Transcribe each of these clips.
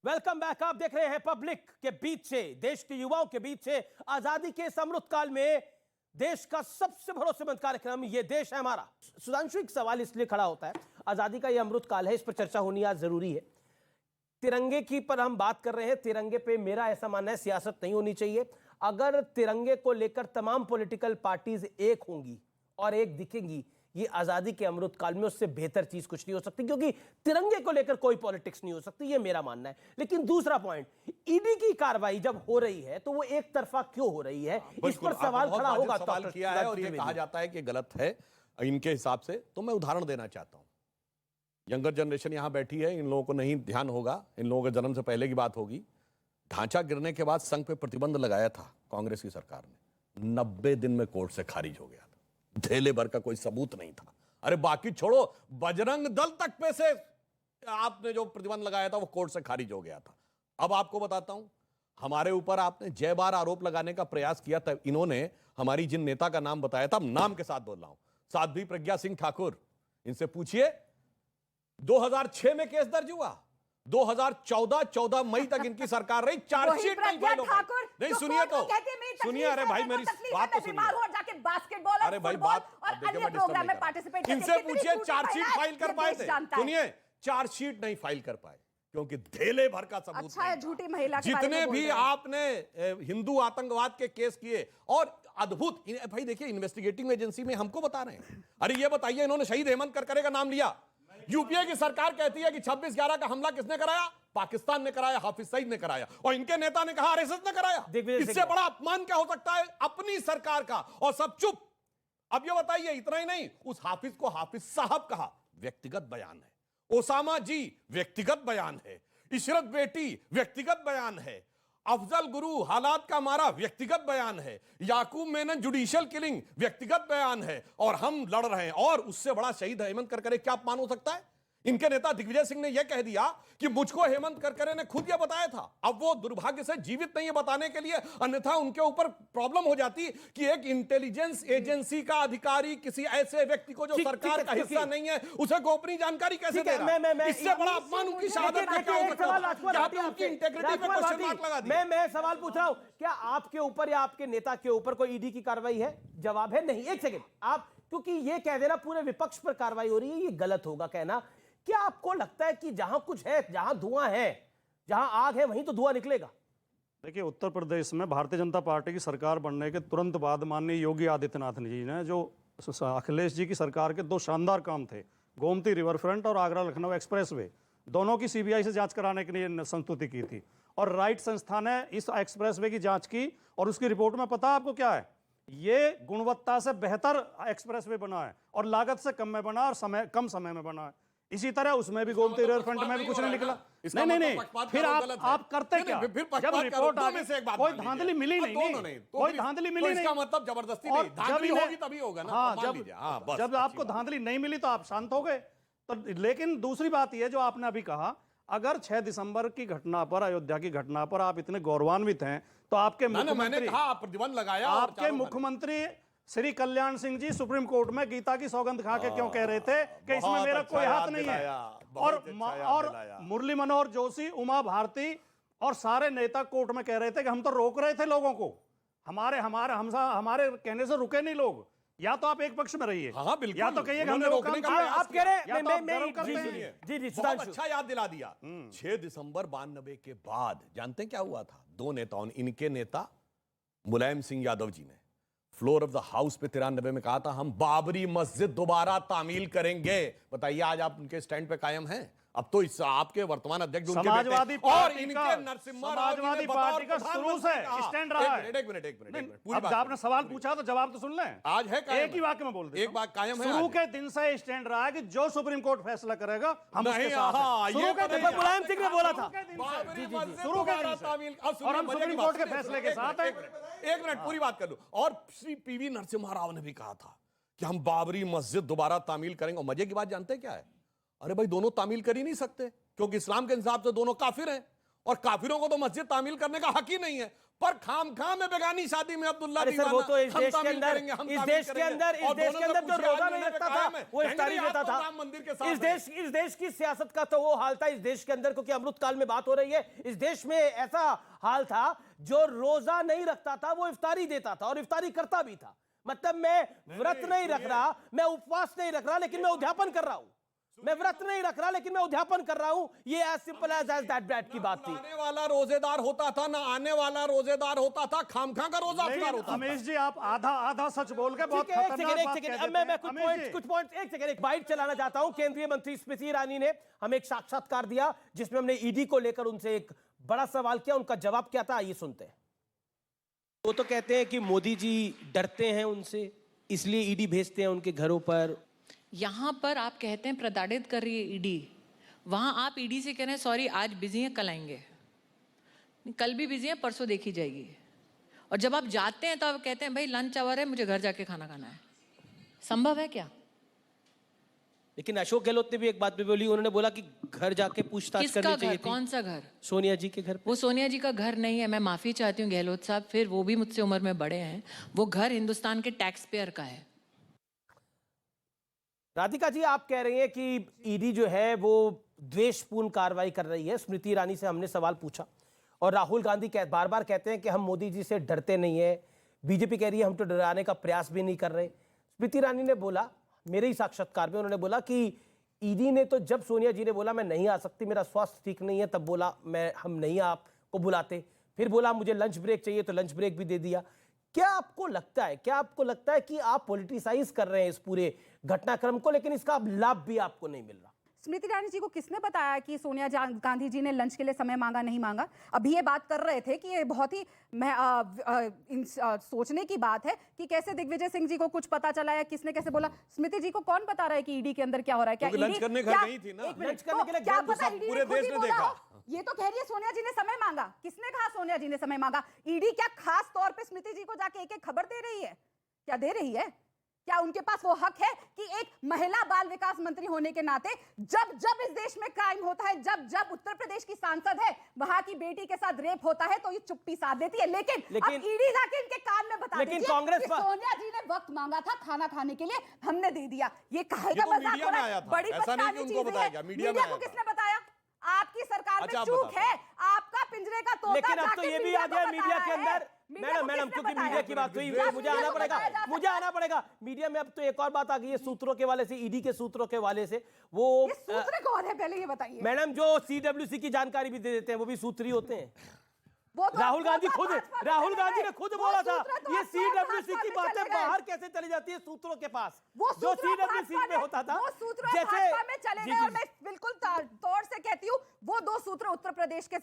Welcome back. आप देख रहे हैं पब्लिक के बीच से, देश के युवाओं के बीच से आजादी के इस अमृत काल में देश का सबसे भरोसेमंद कार्यक्रम ये देश है हमारा। सुधांशु, एक सवाल इसलिए खड़ा होता है, आजादी का ये अमृत काल है, इस पर चर्चा होनी आज जरूरी है। तिरंगे की पर हम बात कर रहे हैं, तिरंगे पे मेरा ऐसा मानना है सियासत नहीं होनी चाहिए। अगर तिरंगे को लेकर तमाम पॉलिटिकल पार्टीज एक होंगी और एक दिखेंगी, ये आजादी के अमृत काल में उससे बेहतर चीज कुछ नहीं हो सकती, क्योंकि तिरंगे को लेकर कोई पॉलिटिक्स नहीं हो सकती, ये मेरा मानना है। लेकिन दूसरा पॉइंट, ईडी की कार्रवाई जब हो रही है तो वो एक तरफा क्यों हो रही है, इस पर सवाल खड़ा होगा। सवाल किया है और ये कहा जाता है कि गलत है इनके हिसाब से। तो मैं उदाहरण देना चाहता हूं। यंगर जनरेशन यहां बैठी है, इन लोगों को नहीं ध्यान होगा, इन लोगों के जन्म से पहले की बात होगी। ढांचा गिरने के बाद संघ पे प्रतिबंध लगाया था कांग्रेस की सरकार ने, 90 दिन में कोर्ट से खारिज हो गया था। धेले भर का कोई सबूत नहीं था। अरे बाकी छोड़ो, बजरंग दल तक पे से आपने जो प्रतिबंध लगाया था वो कोर्ट से खारिज हो गया था। अब आपको बताता हूं, हमारे ऊपर आपने जय बार आरोप लगाने का प्रयास किया था। इन्होंने हमारी जिन नेता का नाम बताया था, नाम के साथ बोल रहा हूं, साध्वी प्रज्ञा सिंह ठाकुर, इनसे पूछिए 2006 में केस दर्ज हुआ, 2014 मई तक इनकी सरकार रही, चार्जशीट नहीं फाइल हो गई। नहीं सुनिए तो सुनिए, अरे भाई मेरी बात तो सुनिए। अरे भाई बात देखिए, मैं डिस्टर्ब नहीं कर रहा। इनसे पूछिए चार्जशीट फाइल कर पाए थे? सुनिए, चार्जशीट नहीं फाइल कर पाए क्योंकि धेले भर का सबूत अच्छा है, झूठी महिला के बारे में जितने बोल भी रहे हैं। आपने हिंदू आतंकवाद के केस किए और अद्भुत भाई देखिए, इन्वेस्टिगेटिंग एजेंसी में हमको बता रहे हैं। अरे ये बताइए, इन्होंने शहीद हेमंत करकरे का नाम लिया। यूपीए की सरकार कहती है कि 26/11 का हमला किसने कराया? पाकिस्तान ने कराया, हाफिज सईद ने कराया, और इनके नेता ने कहा आरएसएस ने कराया। इससे बड़ा अपमान क्या हो सकता है अपनी सरकार का? और सब चुप। अब ये बताइए, इतना ही नहीं, उस हाफिज को हाफिज साहब कहा, व्यक्तिगत बयान है। ओसामा जी, व्यक्तिगत बयान है। इशरत बेटी, व्यक्तिगत बयान है। अफजल गुरु हालात का मारा, व्यक्तिगत बयान है। याकूब मेनन जुडिशियल किलिंग, व्यक्तिगत बयान है। और हम लड़ रहे हैं, और उससे बड़ा शहीद हेमंत करकरे क्या अपमान हो सकता है? इनके नेता दिग्विजय सिंह ने यह कह दिया कि मुझको हेमंत करकरे ने खुद यह बताया था। अब वो दुर्भाग्य से जीवित नहीं है बताने के लिए, अन्यथा उनके ऊपर प्रॉब्लम हो जाती कि एक इंटेलिजेंस एजेंसी का अधिकारी किसी ऐसे व्यक्ति को जो सरकार का हिस्सा नहीं है, उसे गोपनीय जानकारी कैसे दे रहा है? इससे बड़ा अपमान उनकी शहादत का क्या हो सकता है? उनकी इंटेग्रिटी पे क्वेश्चन मार्क लगा दिया। मैं सवाल पूछ रहा हूं, क्या आपके ऊपर या आपके नेता के ऊपर कोई ईडी की कार्रवाई है? जवाब है नहीं। एक सेकंड, आप क्योंकि ये कह देना पूरे विपक्ष पर कार्रवाई हो रही है, ये गलत होगा कहना। क्या आपको लगता है कि जहां कुछ है, जहां धुआं है, जहां आग है, वहीं तो धुआं निकलेगा? देखिए, उत्तर प्रदेश में भारतीय जनता पार्टी की सरकार बनने के तुरंत बाद माननीय योगी आदित्यनाथ जी ने जो अखिलेश जी की सरकार के दो शानदार काम थे, गोमती रिवर फ्रंट और आगरा लखनऊ एक्सप्रेसवे, दोनों की सीबीआई से जांच कराने के लिए संस्तुति की थी। और राइट संस्था ने इस एक्सप्रेसवे की जांच की और उसकी रिपोर्ट में पता आपको क्या है? ये गुणवत्ता से बेहतर एक्सप्रेसवे बना है और लागत से कम में बना और कम समय में बना है। इसी तरह उसमें भी गोमती रिवर फ्रंट में भी कुछ नहीं निकला। नहीं, फिर आप करते क्या? जब रिपोर्ट आ गई, कोई धांधली मिली नहीं, कोई धांधली मिली नहीं, इसका मतलब जबरदस्ती नहीं, धांधली होगी तभी होगा ना। हाँ, जब आपको धांधली नहीं मिली तो आप शांत हो गए। तो लेकिन दूसरी बात यह जो आपने अभी कहा, अगर 6 दिसंबर की घटना पर, अयोध्या की घटना पर आप इतने गौरवान्वित हैं तो आपके मैंने कहा प्रतिबंध लगाया, आपके मुख्यमंत्री श्री कल्याण सिंह जी सुप्रीम कोर्ट में गीता की सौगंध खा के क्यों कह रहे थे कि इसमें मेरा कोई हाथ नहीं है? और मुरली मनोहर जोशी, उमा भारती और सारे नेता कोर्ट में कह रहे थे कि हम तो रोक रहे थे लोगों को, हमारे कहने से रुके नहीं लोग। या तो आप एक पक्ष में रहिए, हाँ बिल्कुल, या तो कहिए हमने रोकने का आप कह रहे हैं। जी, बहुत अच्छा याद दिला दिया। 6 दिसंबर 92 के बाद जानते हैं क्या हुआ था? दो नेताओं ने, इनके नेता मुलायम सिंह यादव जी ने फ्लोर ऑफ द हाउस पे 93 में कहा था, हम बाबरी मस्जिद दोबारा तामील करेंगे। बताइए आज आप उनके स्टैंड पे कायम हैं? अब तो इस आपके वर्तमान अध्यक्ष समाजवादी और इनके नरसिम्हा समाजवादी पार्टी का शुरू से स्टैंड रहा है। एक मिनट, अब आपने सवाल पूछा तो जवाब तो सुन लें। आज है एक ही वाक्य में बोल दे, एक बात कायम है। शुरू के दिन से स्टैंड रहा है कि जो सुप्रीम कोर्ट फैसला करेगा हम उसके साथ हैं। शुरू के दिन मुलायम सिंह ने बोला था, शुरू के दिन से, और हम सुप्रीम कोर्ट के फैसले के साथ हैं। एक मिनट पूरी बात कर लूं। और श्री पीवी नरसिम्हा राव ने भी कहा था कि हम बाबरी मस्जिद दोबारा तामील करेंगे। और मजे की बात जानते हैं क्या है? अरे भाई, दोनों तामील कर ही नहीं सकते क्योंकि इस्लाम के हिसाब से दोनों काफिर हैं और काफिरों को तो मस्जिद तामील करने का हक ही नहीं है। पर खामखा में बेगानी शादी में अब्दुल्ला अरे सर, वो तो इस हम देश के तामील अंदर करेंगे, हम इस तामील देश के करेंगे। अंदर और दोनों से जो पूछे, रोजा आज नहीं उन्होंने रखता कहा था है, वो कहेंगे इफ्तारी नहीं, देता आप तो था। राम मंदिर के साथ इस देश की सियासत का तो वो हाल था इस देश के अंदर, क्योंकि अमृतकाल में बात हो रही है। इस देश में ऐसा हाल था, जो रोजा नहीं रखता था वो इफ्तारी देता था और इफ्तारी करता भी था। मतलब मैं व्रत नहीं रख रहा, मैं उपवास नहीं रख रहा, लेकिन मैं उद्यापन कर रहा हूं। मैं व्रत नहीं रख रहा, लेकिन मैं उद्यापन कर रहा हूं। ये as simple as that bat की बात थी। आने वाला रोजेदार होता था ना, आने वाला रोजेदार होता था, खामखा का रोजा अफ्तार होता था। अमीश जी, आप आधा आधा सच बोल के बहुत ठीक है, एक खतरनाक सेकंड, बात एक कह सेकंड, अब देते मैं हैं। कुछ पॉइंट्स एक सेकंड, एक बाइट चलाना चाहता हूं। केंद्रीय मंत्री स्मृति ईरानी ने हमें एक साक्षात्कार दिया, जिसमें हमने ईडी को लेकर उनसे एक बड़ा सवाल किया। उनका जवाब क्या था, आइए सुनते हैं। वो तो कहते हैं कि मोदी जी डरते हैं उनसे, इसलिए ईडी भेजते हैं उनके घरों पर। यहाँ पर आप कहते हैं प्रताड़ित कर रही है ईडी, वहाँ आप ईडी से कह रहे हैं सॉरी आज बिजी हैं, कल आएंगे। कल भी बिजी हैं, परसों देखी जाएगी। और जब आप जाते हैं तो आप कहते हैं भाई लंच आवर है, मुझे घर जाके खाना खाना है। संभव है क्या? लेकिन अशोक गहलोत ने भी एक बात भी बोली, उन्होंने बोला कि घर जाके पूछताछ किसका करनी घर? चाहिए थी। कौन सा घर? सोनिया जी के घर पे। वो सोनिया जी का घर नहीं है, मैं माफी चाहती हूँ गहलोत साहब, फिर वो भी मुझसे उम्र में बड़े हैं। वो घर हिंदुस्तान के टैक्स पेयर का है। राधिका जी, आप कह रही हैं कि ईडी जो है वो द्वेषपूर्ण कार्रवाई कर रही है। स्मृति ईरानी से हमने सवाल पूछा और राहुल गांधी बार बार कहते हैं कि हम मोदी जी से डरते नहीं है। बीजेपी कह रही है हम तो डराने का प्रयास भी नहीं कर रहे। स्मृति ईरानी ने बोला, मेरे ही साक्षात्कार में उन्होंने बोला कि ईडी ने तो जब सोनिया जी ने बोला मैं नहीं आ सकती, मेरा स्वास्थ्य ठीक नहीं है, तब बोला हम नहीं आपको बुलाते। फिर बोला मुझे लंच ब्रेक चाहिए तो लंच ब्रेक भी दे दिया। क्या आपको लगता है कि आप पॉलिटिसाइज कर रहे हैं इस पूरे घटनाक्रम को, लेकिन इसका लाभ भी आपको नहीं मिल रहा? स्मृति ईरानी जी को किसने बताया कि सोनिया गांधी जी ने लंच के लिए समय मांगा, नहीं मांगा? अभी ये बात कर रहे थे कि ये बहुत ही सोचने की बात है कि कैसे दिग्विजय सिंह जी को कुछ पता चला या किसने कैसे बोला। स्मृति जी को कौन बता रहा है कि ईडी के अंदर क्या हो रहा है? क्या लंच करने घर गई थी ना? लंच करने के लिए क्या गए, पता ईडी पूरे देश ने देखा। ये तो कह रही है सोनिया जी ने समय मांगा। किसने कहा सोनिया जी ने समय मांगा? ईडी क्या खास तौर पे स्मृति जी को जाके एक एक खबर दे रही है? क्या दे रही है? क्या उनके पास वो हक है कि एक महिला बाल विकास मंत्री होने के नाते जब जब इस देश में क्राइम होता है, जब जब उत्तर प्रदेश की सांसद है वहां की बेटी के साथ रेप होता है, तो ये चुप्पी साध देती है? लेकिन अब ईडी जाके इनके कान में बता लेकिन दीजिए कांग्रेस कि सोनिया जी ने वक्त मांगा था खाना खाने के लिए, हमने दे दिया। ये कहेगा तो मजाक मीडिया हो में रहा है? आया था। बड़ी ऐसा नहीं कि पछताने उनको चीज बताया है। गया, मीडिया में मीडिया आया को था। किसने बताया? आपकी सरकार अच्छा, में आप चूक बताते है। आपका पिंजरे का तोता लेकिन अब तो जाके ये भी मीडिया आ को गया बता मीडिया के रहा है। अंदर। मीडिया को मैडम, किसने क्योंकि बताया? मीडिया की बात हुई, क्या मुझे आना पड़ेगा, बताया जा मुझे आना पड़ेगा। मीडिया में अब तो एक और बात आ गई है सूत्रों के वाले से, ईडी के सूत्रों के वाले से। वो ये सूत्र कौन है पहले ये बताइए। मैडम जो सीडब्ल्यूसी की जानकारी भी दे देते हैं वो भी सूत्री होते हैं। वो तो राहुल गांधी वो तो खुद भाजपा में राहुल चले गांधी गए। ने खुद वो बोला था सूत्र तो ये अब तो सीडब्ल्यूसी भाजपा की में बातें चले गए। बाहर कैसे चली जाती है सूत्रों के पास, वो जो सूत्र सीडब्ल्यूसी भाजपा में होता था। वो सूत्र जैसे भाजपा में चले जी, गए। जी, और मैं बिल्कुल तौर से कहती हूँ वो दो सूत्र उत्तर प्रदेश के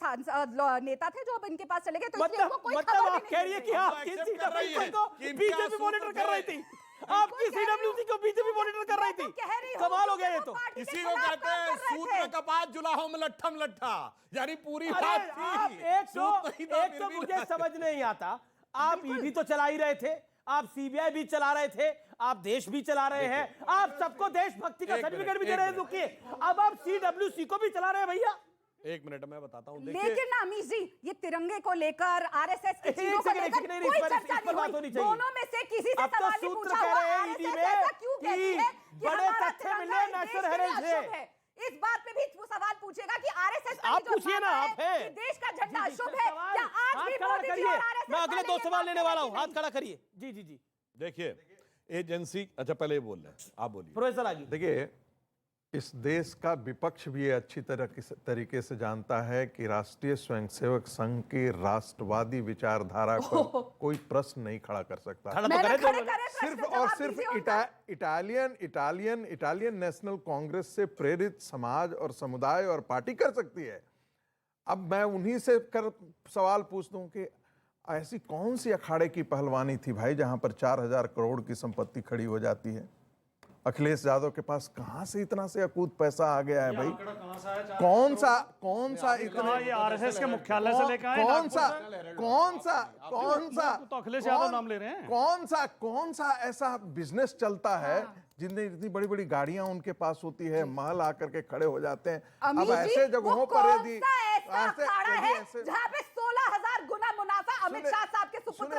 नेता थे जो अब इनके पास चले गए, तो इसलिए उनको कोई मतलब खबर आप भी कह नहीं रही है मिल कि रही। आपकी accept कर रही सीडब्ल्यूसी है को कि इनके बीजेपी सूत्र मॉनिटर कर रही थी, मैं आपकी कह रही सीडब्ल्यूसी को बीजेपी मॉनिटर कर रही मैं थी। तो कह रही हूँ कमाल हो कि गया ये वो तो। पार्टी के इसी को खिलाफ कहते काम हैं कर रहे सूत्र थे। कपात जुलाहो में लट्ठम लट्ठा, यानी पूरी अरे बात आप थी। एक सूत्र ही था, फिर तो भी मुझे ना। समझ नहीं आता, आप ईडी तो चला ही रहे थे, आप सीबीआई भी चला रहे थे, आप देश भी चला रहे हैं, आप सबको देशभक्ति का एक सर्टिफिकेट भी दे मिनट, रहे हैं। एक रुकिए, अब आप सीडब्ल्यूसी को भी चला रहे हैं भैया। एक मिनट मैं बताता हूँ। देखिए लेकिन ना अमीश जी, ये तिरंगे को लेकर आरएसएस की एक चीजों को सेकंड, लेकर नहीं, कोई इस पर चर्चा बात नहीं होनी हुई। चाहिए। दोनों में से किसी से अब तो सवाल नहीं सूत्र पूछा कह हुआ। रहे हैं ईडी RSS में ऐसा क्यों कहती है कि बड़े हमारा तथ्य तिरंगा मिले इस देश नेशनल के लिए हेरिटेज अशुभ है। इस बात पे भी वो सवाल पूछेगा कि आरएसएस आप पूछिए ना, आप हैं। कि देश का झंडा जी, जी, अशुभ सर, है सवाल, क्या? आज हाथ भी खड़ा मोदी जी करिए, और आरएसएस मैं अगले वाले 2 ये सवाल बात लेने कह वाला रहे हूँ। कि हाथ नहीं? खड़ा करिए। जी जी जी, देखिए एजेंसी, अच्छा पहले ये बोल रहे हैं, आप बोलिए। प्रोफेसर आगे। देखिए, इस देश का विपक्ष भी ये अच्छी तरीके से जानता है कि राष्ट्रीय स्वयंसेवक संघ की राष्ट्रवादी विचारधारा को कोई प्रश्न नहीं खड़ा कर सकता। खड़ा तो मैंने करे थे खड़े उन्होंने। करे प्रश्न सिर्फ जवाब और सिर्फ दीजिए उनका। इटालियन नेशनल कांग्रेस से प्रेरित समाज और समुदाय और पार्टी कर सकती है। अब मैं उन्हीं से सवाल पूछ दूं कि ऐसी कौन सी अखाड़े की पहलवानी थी भाई जहां पर 4000 करोड़ की संपत्ति खड़ी हो जाती है? अखिलेश यादव के पास कहां से इतना से अकूत पैसा आ गया है भाई? कौन सा इतना ये आरएसएस के मुख्यालय से लेकर आए तो अखिलेश यादव नाम ले रहे हैं। कौन सा ऐसा बिजनेस चलता है जिनमें इतनी बड़ी बड़ी गाड़ियां उनके पास होती है, महल आकर के खड़े हो जाते हैं? अब अमीश जी, ऐसे वो जगहों पर कौन यदि सा ऐसा अखाड़ा है ऐसे जहां पे 16,000 गुना मुनाफा अमित शाह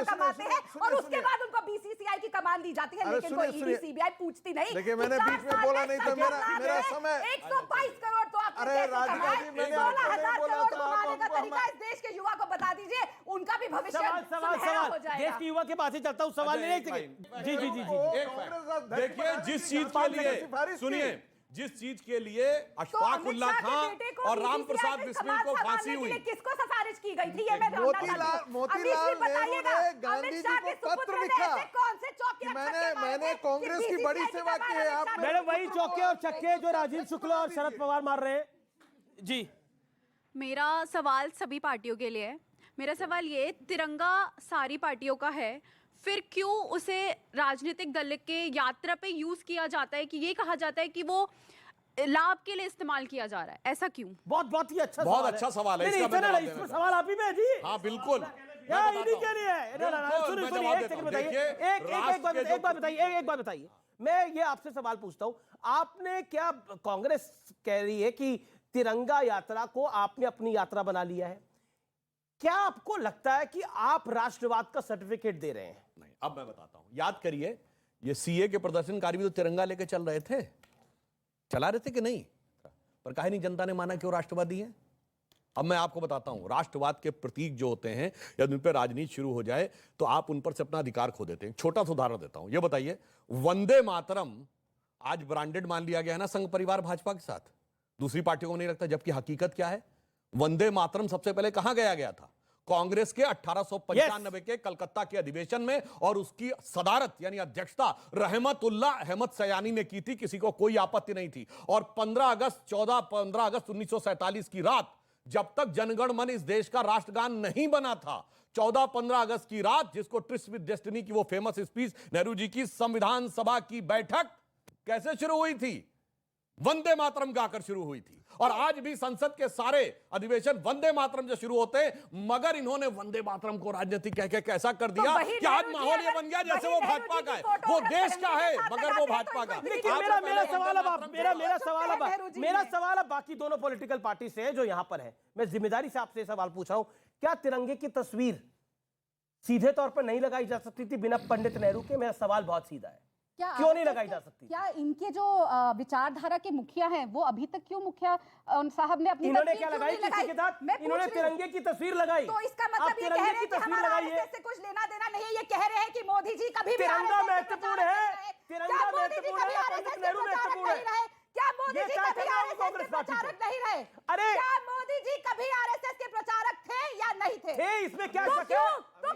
सुनिए, कमाते सुनिए, हैं सुनिए, और उसके सुनिए। बाद उनको बीसीसीआई की कमान दी जाती है, अरे लेकिन सुनिए, कोई सुनिए। ईडी सीबीआई पूछती नहीं। देखिए, मैंने 50 बीच में साल बोला में नहीं तो मेरा समय 122 करोड़ तो आपने अरे कैसे राधिका कमाए? जी, मैंने 16,000 आपको नहीं बोला करोड़ था, आप कमाने का हमको तरीका इस देश के युवा को बता दीजिए, उनका भी भविष्य सवाल सवाल सुनहरा सवाल हो देश जाएगा। के युवा के पास ही चलता हूँ, सवाल नहीं अच्छा, एक लेते। जी जी जी जी एक कांग्रेस देखिए, जिस चीज के लिए सुनिए, जिस चीज के लिए तो अशफाक अमित उल्ला शाह के खां बेटे को और राम BCCI प्रसाद में बिस्मिल कमान को फांसी संभालने के हुई, लिए किसको सिफारिश की गई थी, ये मैं जानना चाहती हूँ। मोतीलाल अभी भी बताइएगा, नेहरू ने गांधी अमित जी शाह को के पत्र सुपुत्र ने लिखा ऐसे कौन से चौके कि और छक्के मारे मैंने थे कांग्रेस कि की बड़ी BCCI सेवा की है, कमान आप अमित शाह मैडम वही पुत्र को चौके और छक्के जो राजीव शुक्ला और शरद पवार मार रहे हैं। जी मेरा सवाल सभी पार्टियों के लिए है। मेरा सवाल ये, तिरंगा सारी पार्टियों का है, फिर क्यों उसे राजनीतिक दल के यात्रा पे यूज किया जाता है, कि ये कहा जाता है कि वो लाभ के लिए इस्तेमाल किया जा रहा है, ऐसा क्यों? बहुत ही अच्छा बहुत सवाल अच्छा सवाल है, नहीं, इसका मैं इतना जवाब नहीं, देना इसमें सवाल आप ही में जी। हाँ बिल्कुल, क्या मैं ईडी बताता के लिए है? हूं। बिल्कुल, सुनिए मैं सुनिए, जवाब एक देता सेकंड हूं। बताइए, देखिए, एक राष्ट्र के बात बताइए, एक बात बताइए। मैं ये आपसे सवाल पूछता हूं, आपने क्या, कांग्रेस कह रही है कि तिरंगा यात्रा को आपने अपनी यात्रा बना लिया है, क्या आपको लगता है कि आप राष्ट्रवाद का सर्टिफिकेट दे रहे हैं? नहीं, अब मैं बताता हूं। याद करिए, ये सीए के प्रदर्शनकारी भी तो तिरंगा लेके चल रहे थे, चला रहे थे कि नहीं? पर काहे नहीं जनता ने माना कि वो राष्ट्रवादी है? अब मैं आपको बताता हूं, राष्ट्रवाद के प्रतीक जो होते हैं, यदि उन पर राजनीति शुरू हो जाए तो आप उन पर से अपना अधिकार खो देते हैं। छोटा सा उदाहरण देता हूं, ये बताइए, वंदे मातरम आज ब्रांडेड मान लिया गया है ना संघ परिवार भाजपा के साथ, दूसरी पार्टियों को नहीं लगता, जबकि हकीकत क्या है? वंदे मातरम सबसे पहले कहां गया था? कांग्रेस के 1895 के कलकत्ता के अधिवेशन में, और उसकी सदारत यानी अध्यक्षता रहमतुल्लाह अहमद सयानी ने की थी, किसी को कोई आपत्ति नहीं थी। और 15 अगस्त 1947 की रात, जब तक जनगण मन इस देश का राष्ट्रगान नहीं बना था, 14-15 अगस्त की रात, जिसको ट्रिस्ट विद डेस्टिनी की वो फेमस स्पीच, नेहरू जी की संविधान सभा की बैठक कैसे शुरू हुई थी? वंदे मातरम गाकर शुरू हुई थी। और आज भी संसद के सारे अधिवेशन वंदे मातरम से शुरू होते हैं, मगर इन्होंने वंदे मातरम को राजनीतिक कह के कैसा कर दिया कि आज माहौल ये बन गया जैसे वो भाजपा का है, वो देश का है मगर वो भाजपा का है। देखिए, मेरा सवाल अब बाकी दोनों पॉलिटिकल पार्टी से है जो यहां पर है। मैं जिम्मेदारी से आपसे सवाल पूछ रहा हूं, क्या तिरंगे की तस्वीर सीधे तौर पर नहीं लगाई जा सकती थी बिना पंडित नेहरू के? मेरा सवाल बहुत सीधा है, क्यों नहीं लगाई जा सकती? क्या इनके जो विचारधारा के मुखिया हैं वो अभी तक क्यों मुखिया साहब ने अपनी इन्होंने तस्वीर क्या क्यों लगाई नहीं किसी के साथ? मैं पूछ इन्होंने रही हूँ। तिरंगे की तस्वीर लगाई, तो इसका आप मतलब ये कह तिरंगे रहे की हैं कि तस्वीर हमारा लगाइए। आरएसएस से कुछ लेना देना नहीं है, ये कह रहे हैं कि मोदी जी कभी भी तिरंगा RSS के महत्वपूर्ण प्रचारक है, नहीं रहे। तिरंगा क्या मोदी जी महत्वपूर्ण कभी है, RSS पंडित के नेहरू प्रचारक महत्वपूर्ण नहीं है। रहे? क्या मोदी ये जी क्या कभी कर रहा है RSS के कांग्रेस पार्टी को? प्रचारक नहीं रहे? अरे! क्या मोदी जी कभी RSS के प्रचारक थे या नहीं थे? थे, इसमें क्या तो शक है?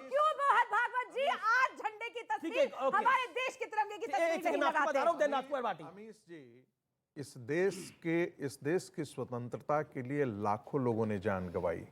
क्यों मोहन भागवत जी आज झंडे की ठीक है, तस्वीर, ओके। हमारे देश के तिरंगे की एक तस्वीर सेकंड नहीं मैं आपको बता रहा हूं, लगाते? देन राजकुमार भाटी। अमीश जी, इस देश की स्वतंत्रता के लिए लाखों लोगों ने जान गंवाई,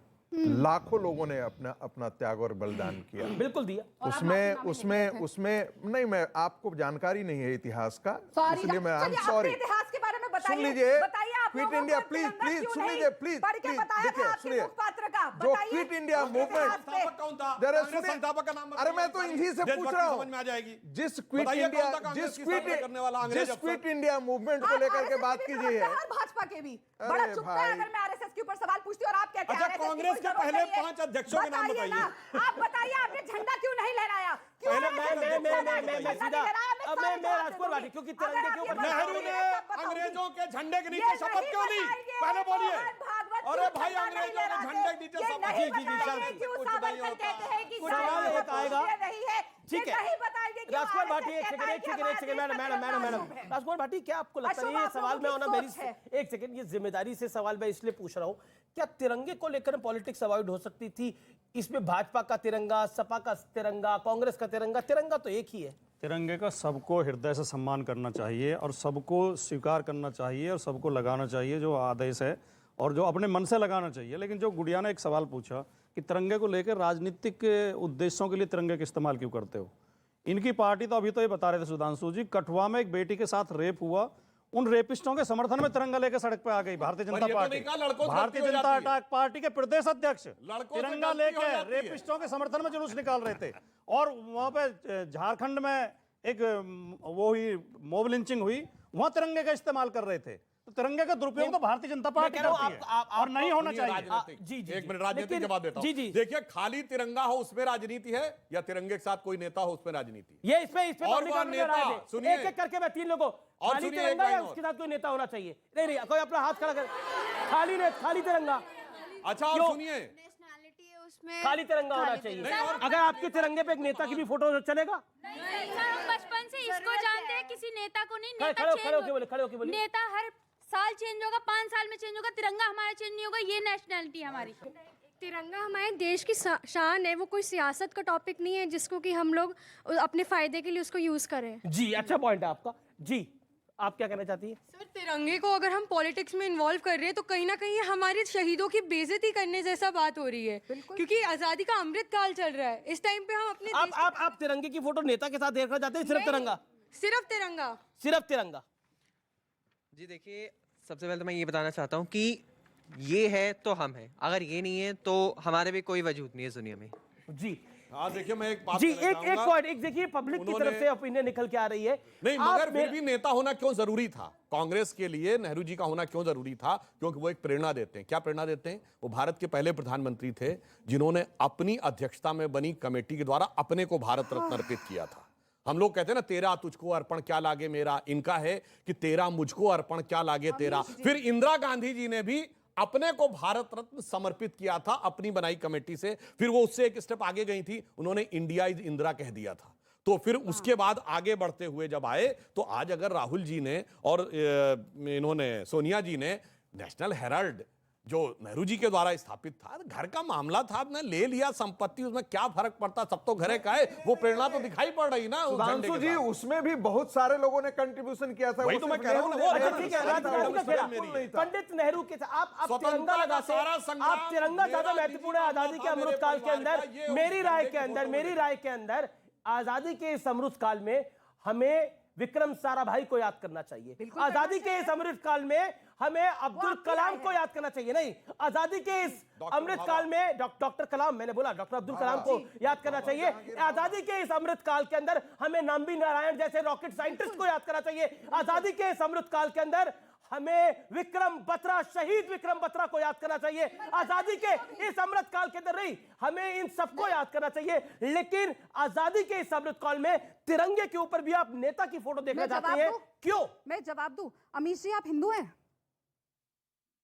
लाखों लोगों ने अपना त्याग और बलिदान किया। बिल्कुल दिया। उसमें नहीं, मैं आपको जानकारी नहीं है इतिहास का, सॉरी, इसलिए मैं चलिए, सॉरी। अपने इतिहास के बारे में बताइए। सुन लीजिए, बताइए आप क्विट लोगों इंडिया, को प्लीज तिरंगा प्लीज क्यों सुन नहीं लीजिए, प्लीज पढ़ के बताया था देखिए, आपके सुनिए, मुखपात्र का। जो बताइए, क्विट इंडिया इतिहास मूवमेंट, पे। संस्थापक कौन था? जरा कांग्रेस सुनिए, संस्थापक का नाम अरे मैं तो बताइए, इन्हीं से देशभक्ति पूछ रहा समझ में आ जाएगी। हूँ, जिस क्विट बताइए इंडिया कौन था कांग्रेस की स्थापना करने वाला अंग्रेज जिस अफसर? क्विट इंडिया मूवमेंट को लेकर के बात की गई है। और भाजपा के भी अरे बड़ा चुपता है भाई। अगर मैं आरएसएस के ऊपर सवाल पूछती हूँ और आप कहते हैं अच्छा, RSS की कांग्रेस कोई के जरूरत पहले नहीं है। 5 अध्यक्षों के नाम बताइए बताइए। ना, आप बताइए आपने झंडा क्यों नहीं लहराया? क्यों पहले RSS मैं ने सीधा, झंडा नहीं लहराया? अब सारे मैं जवाब राजकुमार दे भाटी, दूंगी। क्योंकि अगर तिरंगे आप के ये ऊपर नेहरू बताओगे, ने सब बताऊंगी। अंग्रेजों के झंडे के ये नीचे शपथ नहीं क्यों ली? बताएंगे, पहले बोलिए। मोहन भागवत अरे क्यों भाई, झंडा अंग्रेजों नहीं के लहराते? झंडे के नीचे ये शपथ- नहीं जी, जी, बताएंगे शांति। क्यों कुछ नहीं सावरकर होता। कहते हैं कि कुछ सारे सवाल एक लोगों को आएगा। ये नहीं है। ठीक ये है। नहीं बताएंगे क्यों राजकुमार RSS भाटी, एक कहता है सेकंड, कि हमारे देश मैडम का मैडम मैडम तिरंगा शुभ है। राजकुमार भाटी, क्या आपको लगता अशोक, है ये आप सवाल लोगों में की होना सोच मेरी है। एक सेकंड, ये जिम्मेदारी से सवाल मैं इसलिए पूछ रहा हूं, क्या तिरंगे को लेकर पॉलिटिक्स अवॉइड हो सकती थी? इसमें भाजपा का तिरंगा, सपा का तिरंगा, कांग्रेस का तिरंगा, तिरंगा तो एक ही है। तिरंगे का सबको हृदय से सम्मान करना चाहिए और सबको स्वीकार करना चाहिए और सबको लगाना चाहिए, जो आदेश है, और जो अपने मन से लगाना चाहिए। लेकिन जो गुड़िया ने एक सवाल पूछा कि तिरंगे को लेकर राजनीतिक उद्देश्यों के लिए तिरंगे का इस्तेमाल क्यों करते हो, इनकी पार्टी तो अभी तो ये बता रहे थे सुधांशु जी, कठुआ में एक बेटी के साथ रेप हुआ, उन रेपिस्टों के समर्थन में तिरंगा लेकर सड़क पे आ गई भारतीय जनता ये तो पार्टी। नहीं कहा लड़कों से भारतीय गलती हो जनता जाती है। पार्टी के प्रदेश अध्यक्ष लड़कों से तिरंगा गलती हो लेकर जाती है। रेपिस्टों के समर्थन में जुलूस निकाल रहे थे। और वहां पे झारखंड में एक वो हुई, मॉब लिंचिंग हुई, वहां तिरंगे का इस्तेमाल कर रहे थे। तो तिरंगे का दुरुपयोग तो भारतीय जनता पार्टी मैं कह रहा हूं, करती है आप और नहीं होना सुनिए, चाहिए। राजनीतिक। जी, जी, एक जी। मिनट राजनीतिक लेकिन- जवाब देता हूं। जी, जी। देखिए, खाली तिरंगा हो उसमें राजनीति है या तिरंगे के साथ कोई नेता हो उसमें राजनीति है? ये इसमें और public वह opinion नेता, राय दे। सुनिए। एक एक करके मैं 3 लोगों और खाली सुनिए, तिरंगा एक या लाइन उसके साथ कोई नेता होना चाहिए? नहीं कोई अपना हाथ खड़ा कर। खाली तिरंगा, अच्छा, और क्यों? सुनिए, नेशनैलिटी है उसमें खाली तिरंगा होना चाहिए। अगर आपके तिरंगे पे एक नेता की भी फोटो चलेगा? हम बचपन से इसको जानते हैं, किसी नेता को नहीं। खड़े नेता खड़े होके बोले, खड़े होके बोले। नेता हर साल चेंज होगा, 5 साल में चेंज होगा, तिरंगा हमारा चेंज नहीं होगा। ये नेशनैलिटी है हमारी। तिरंगा हमारे देश की शान है, वो कोई सियासत का टॉपिक नहीं है जिसको कि हम लोग अपने फायदे के लिए उसको यूज करें। जी, अच्छा पॉइंट है आपका। जी, आप क्या कहना चाहती है? सर, तिरंगे को अगर हम पॉलिटिक्स में इन्वॉल्व कर रहे हैं तो कहीं ना कहीं हमारे शहीदों की बेइज्जती करने जैसा बात हो रही है, क्योंकि आजादी का अमृत काल चल रहा है। इस टाइम पे हम अपने आप तिरंगे की फोटो नेता के साथ देखना चाहते हैं? सिर्फ तिरंगा? सिर्फ तिरंगा। सिर्फ तिरंगा। जी देखिए, सबसे पहले तो मैं ये बताना चाहता हूँ कि ये है तो हम हैं, अगर ये नहीं है तो हमारे भी कोई वजूद नहीं है इस दुनिया में। जी हाँ, देखिए, मैं एक बात जी, कहना एक चाहूंगा। पॉइंट, एक देखिए, पब्लिक की तरफ से ओपिनियन निकल के आ रही है। नहीं, आप मगर फिर भी नेता होना क्यों जरूरी था कांग्रेस के लिए? नेहरू जी का होना क्यों जरूरी था? क्योंकि वो एक प्रेरणा देते हैं। क्या प्रेरणा देते हैं? वो भारत के पहले प्रधानमंत्री थे जिन्होंने अपनी अध्यक्षता में बनी कमेटी के द्वारा अपने को भारत रत्न अर्पित किया था। हम लोग कहते हैं ना, तेरा तुझको अर्पण क्या लागे मेरा। इनका है कि तेरा मुझको अर्पण क्या लागे तेरा। फिर इंदिरा गांधी जी ने भी अपने को भारत रत्न समर्पित किया था अपनी बनाई कमेटी से। फिर वो उससे एक स्टेप आगे गई थी, उन्होंने इंडिया इज इंदिरा कह दिया था। तो फिर उसके बाद आगे बढ़ते हुए जब आए, तो आज अगर राहुल जी ने और इन्होंने सोनिया जी ने नेशनल हेराल्ड जो नेहरू जी के द्वारा स्थापित था, घर का मामला था, आपने ले लिया संपत्ति, उसमें क्या फर्क पड़ता? सब तो घरे का है। वो प्रेरणा तो दिखाई पड़ रही ना उस झंडे सुधांशु के जी, साथ। उसमें भी बहुत सारे लोगों ने कंट्रीब्यूशन किया था। वही वो तो मैं सिर्फ कह रहा हूं ना, नेहरू वो ने अच्छा नहीं ठीक है, था। राजनीति का खेल। बिल्कुल नहीं था। पंडित नेहरू के साथ आप स्वतंत्रता तिरंगा का लगाते सारा हैं। संग्राम आप तिरंगा ज्यादा मेरा महत्वपूर्ण है निजी आजादी के मामला था, अमृत मेरे काल के परिवार अंदर। का, ये मेरी राय झंडे के की अंदर, फोटो मेरी राय के अंदर आजादी के इस अमृत काल में हमें विक्रम साराभाई को याद करना चाहिए। आजादी के इस अमृत काल में हमें अब्दुल कलाम को याद करना चाहिए। नहीं, आजादी के इस अमृत काल में डॉक्टर कलाम, मैंने बोला डॉक्टर अब्दुल कलाम को याद करना चाहिए। आजादी के इस अमृत काल के अंदर हमें नाम्बी नारायण जैसे रॉकेट साइंटिस्ट को याद करना चाहिए। आजादी के इस अमृत काल के अंदर हमें विक्रम बत्रा, शहीद विक्रम बत्रा को याद करना चाहिए। आजादी के इस अमृत काल के अंदर नहीं, हमें इन सबको याद करना चाहिए। लेकिन आजादी के इस अमृत काल में तिरंगे के ऊपर भी आप नेता की फोटो देखना मैं जवाब चाहते हैं? दूं? क्यों? मैं जवाब दूं? अमीश जी, आप हिंदू हैं?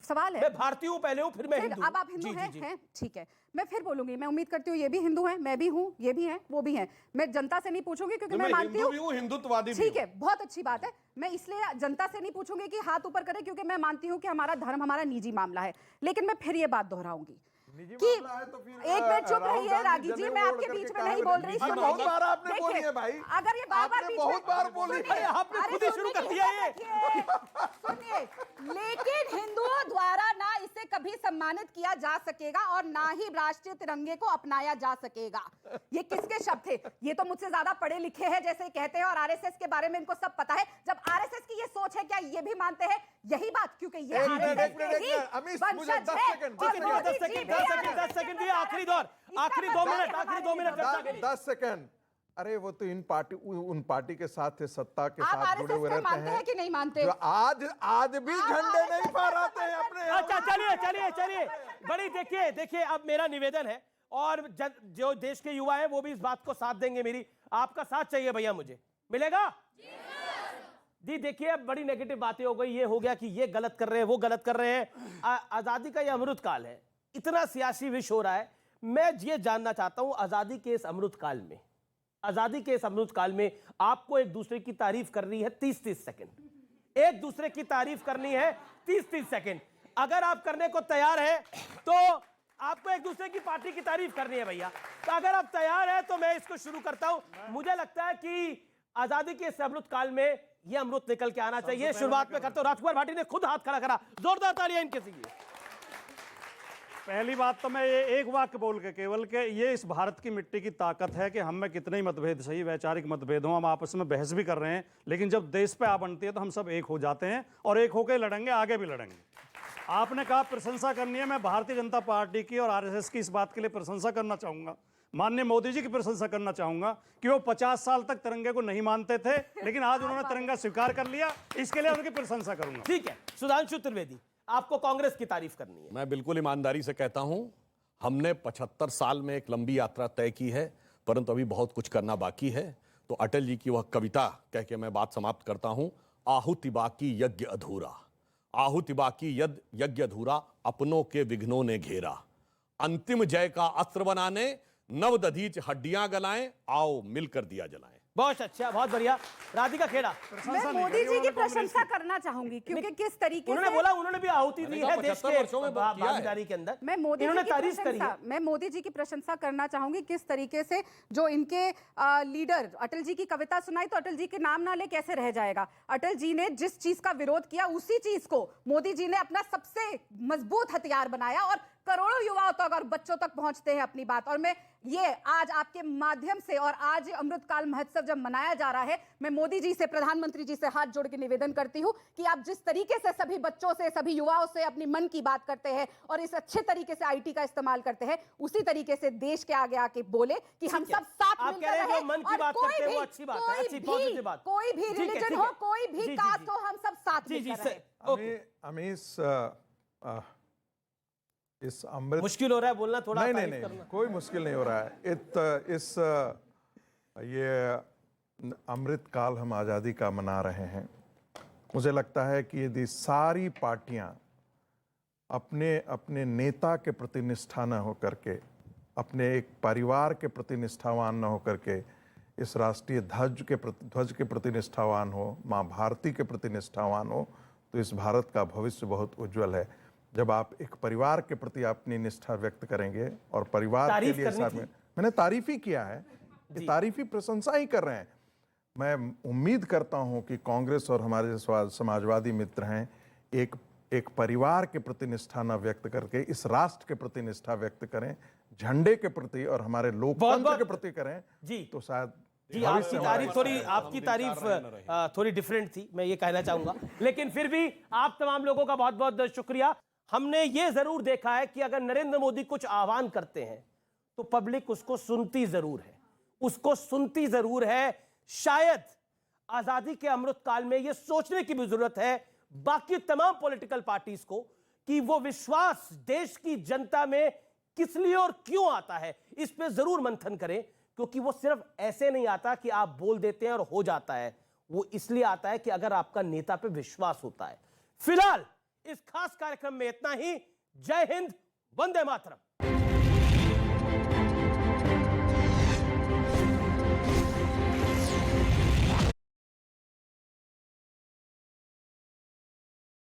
सवाल है। मैं भारतीय हूं पहले हूं, फिर मैं फिर हिंदू। अब आप हिंदू जी, हैं? जी, जी। हैं? ठीक है, मैं फिर बोलूंगी। मैं उम्मीद करती हूँ ये भी हिंदू हैं, मैं भी हूँ, ये भी हैं, वो भी हैं। मैं जनता से नहीं पूछूंगी क्योंकि मैं मानती हिंदू भी हूँ। हूँ, हिंदुत्ववादी भी ठीक है, बहुत अच्छी बात है। मैं इसलिए जनता से नहीं पूछूंगी कि हाथ ऊपर करे, क्योंकि मैं मानती हूँ कि हमारा धर्म हमारा निजी मामला है। लेकिन मैं फिर ये बात दोहराऊंगी कि मामला है तो फिर, एक मिनट चुप राहुल रहिए गांधी रागी जी, जनेऊ मैं ओढ़ आपके करके बीच में कहा नहीं है, बोल रही। जी, सुनिए। बहुत बार आपने देखिए, बोली है भाई। अगर ये बार-बार आपने बीच बहुत में- बार बोली सुनिए, है। आपने अरे खुद ही शुरू सुनने कर की दिया बात रखिए। सुनिए, लेकिन हिंदुओं द्वारा ना इसे कभी सम्मानित किया जा सकेगा और ना ही राष्ट्रीय तिरंगे को अपनाया जा सकेगा। ये किसके शब्द थे? ये तो मुझसे ज्यादा पढ़े लिखे हैं जैसे कहते हैं, और आरएसएस के बारे में इनको सब पता है। जब आरएसएस की ये सोच है, क्या ये भी मानते हैं यही बात? क्योंकि ये एक मिनट, आरएसएस एक मिनट, के ही अमीश, मुझे वंशज 10 हैं। सेकंड, और 10 मोदी जी सेकंड, भी 10 सेकंड दिए, आखिरी दौर, आखिरी 2 मिनट, आखिरी 2 मिनट चर्चा के लिए। 10 सेकंड। अरे वो तो उन पार्टी के साथ थे, सत्ता के आप साथ जुड़े आरएसएस हुए को रहते मानते हैं कि नहीं मानते? जो आज भी आप झंडे RSS नहीं फहराते हैं अपने यहाँ। अच्छा, चलिए बड़ी देखिए अब मेरा निवेदन है, और जो देश के युवा हैं वो भी इस बात को साथ देंगे। मेरी आपका साथ चाहिए भैया, मुझे मिलेगा जी। देखिए, अब बड़ी नेगेटिव बातें हो गई। ये हो गया कि ये गलत कर रहे हैं, वो गलत कर रहे हैं। आजादी का ये अमृत काल है, इतना सियासी विष हो रहा है। मैं ये जानना चाहता हूं, आजादी के इस अमृत काल में, आजादी के इस अमृत काल में आपको एक दूसरे की तारीफ करनी है 30-30 सेकंड। एक दूसरे की तारीफ करनी है 30-30 सेकंड। अगर आप करने को तैयार है तो आपको एक दूसरे की पार्टी की तारीफ करनी है भैया। तो अगर आप तैयार है तो मैं इसको शुरू करता हूं। मुझे लगता है कि आजादी के इस अमृत काल में यह अमृत निकल के आना चाहिए। शुरुआत में करता हूं, राजकुमार भाटी ने खुद हाथ खड़ा करा, जोरदार तालियां इनके लिए। पहली बात तो मैं ये एक वाक्य बोल के केवल के ये इस भारत की मिट्टी की ताकत है कि हम में कितने ही मतभेद, सही वैचारिक मतभेद हों, हम आपस में बहस भी कर रहे हैं, लेकिन जब देश पे आ बनती है तो हम सब एक हो जाते हैं और एक होकर लड़ेंगे, आगे भी लड़ेंगे। आपने कहा प्रशंसा करनी है, मैं भारतीय जनता पार्टी की और आरएसएस की इस बात के लिए प्रशंसा करना चाहूंगा। माननीय मोदी जी की प्रशंसा करना चाहूंगा कि वो 50 साल तक तिरंगे को नहीं मानते थे, लेकिन आज उन्होंने तिरंगा स्वीकार कर लिया, इसके लिए उनकी प्रशंसा करूंगा। ठीक है, सुधांशु त्रिवेदी, आपको कांग्रेस की तारीफ करनी है। मैं बिल्कुल ईमानदारी से कहता हूं, हमने 75 साल में एक लंबी यात्रा तय की है, परंतु अभी बहुत कुछ करना बाकी है। तो अटल जी की वह कविता कह के मैं बात समाप्त करता हूं, आहुति बाकी यज्ञ अधूरा, आहुति बाकी यज्ञ अधूरा, अपनों के विघ्नों ने घेरा, अंतिम जय का अस्त्र बनाने नव दधीच हड्डियां गलाएं, आओ मिलकर दिया जलाएं। बहुत अच्छा, बहुत बढ़िया। राधिका खेड़ा, मैं मोदी जी की प्रशंसा करना चाहूंगी क्योंकि किस तरीके उन्होंने से बोला, उन्होंने भी आहुति दी है देश 75 वर्षों में के बहुत किया है। भागीदारी के अंदर। मैं मोदी इन्होंने जी की तारीफ करी है। प्रशंसा, मैं मोदी जी की प्रशंसा करना चाहूंगी किस तरीके से जो इनके लीडर अटल जी की कविता सुनाई, तो अटल जी के नाम ना ले कैसे रह जाएगा। अटल जी ने जिस चीज का विरोध किया उसी चीज को मोदी जी ने अपना सबसे मजबूत हथियार बनाया और करोड़ों युवाओं तक और बच्चों तक पहुंचते हैं अपनी बात। और मैं ये आज आपके माध्यम से और आज अमृतकाल महोत्सव जब मनाया जा रहा है, मैं मोदी जी से, प्रधानमंत्री जी से हाथ जोड़ के निवेदन करती हूं कि आप जिस तरीके से सभी बच्चों से, सभी युवाओं से अपनी मन की बात करते हैं और इस अच्छे तरीके से आईटी का इस्तेमाल करते हैं, उसी तरीके से देश के आगे आके बोले कि हम सब साथ आप मिलकर कह रहे हैं रहें वो मन की और बात करते हैं, वो अच्छी बात है, अच्छी पॉजिटिव बात। कोई भी ठीक है, रिलीजन ठीक हो, है। कोई जी, भी जी, कास्ट जी। हो, हम सब साथ जी जी मिलकर से रहें। ओके। हमें इस अमृत मुश्किल हो रहा है बोलना थोड़ा, नहीं तारीफ नहीं करना। नहीं, कोई मुश्किल नहीं हो रहा है। ये अमृत काल हम आज़ादी का मना रहे हैं। मुझे लगता है कि यदि सारी पार्टियां अपने अपने नेता के प्रति निष्ठा न होकर के, अपने एक परिवार के प्रति निष्ठावान न होकर के, इस राष्ट्रीय ध्वज के प्रति निष्ठावान हो, माँ भारती के प्रति निष्ठावान हो, तो इस भारत का भविष्य बहुत उज्जवल है। जब आप एक परिवार के प्रति अपनी निष्ठा व्यक्त करेंगे और परिवार के तारीफ लिए करनी साथ थी। में, मैंने तारीफ ही किया है, ये तारीफ ही प्रशंसा ही कर रहे हैं। मैं उम्मीद करता हूं कि कांग्रेस और हमारे जो समाजवादी मित्र हैं, एक परिवार के प्रति निष्ठा न व्यक्त करके इस राष्ट्र के प्रति निष्ठा व्यक्त करें, झंडे के प्रति और हमारे लोकतंत्र के प्रति करें जी। तो शायद जी, आपकी तारीफ थोड़ी डिफरेंट थी, मैं ये कहना चाहूंगा। लेकिन फिर भी आप तमाम लोगों का बहुत बहुत शुक्रिया। हमने ये जरूर देखा है कि अगर नरेंद्र मोदी कुछ आह्वान करते हैं तो पब्लिक उसको सुनती जरूर है, उसको सुनती जरूर है। शायद आजादी के अमृत काल में यह सोचने की भी जरूरत है बाकी तमाम पॉलिटिकल पार्टीज को कि वो विश्वास देश की जनता में किस लिए और क्यों आता है, इस पे जरूर मंथन करें। क्योंकि वो सिर्फ ऐसे नहीं आता कि आप बोल देते हैं और हो जाता है, वो इसलिए आता है कि अगर आपका नेता पे विश्वास होता है। फिलहाल इस खास कार्यक्रम में इतना ही। जय हिंद, वंदे मातरम।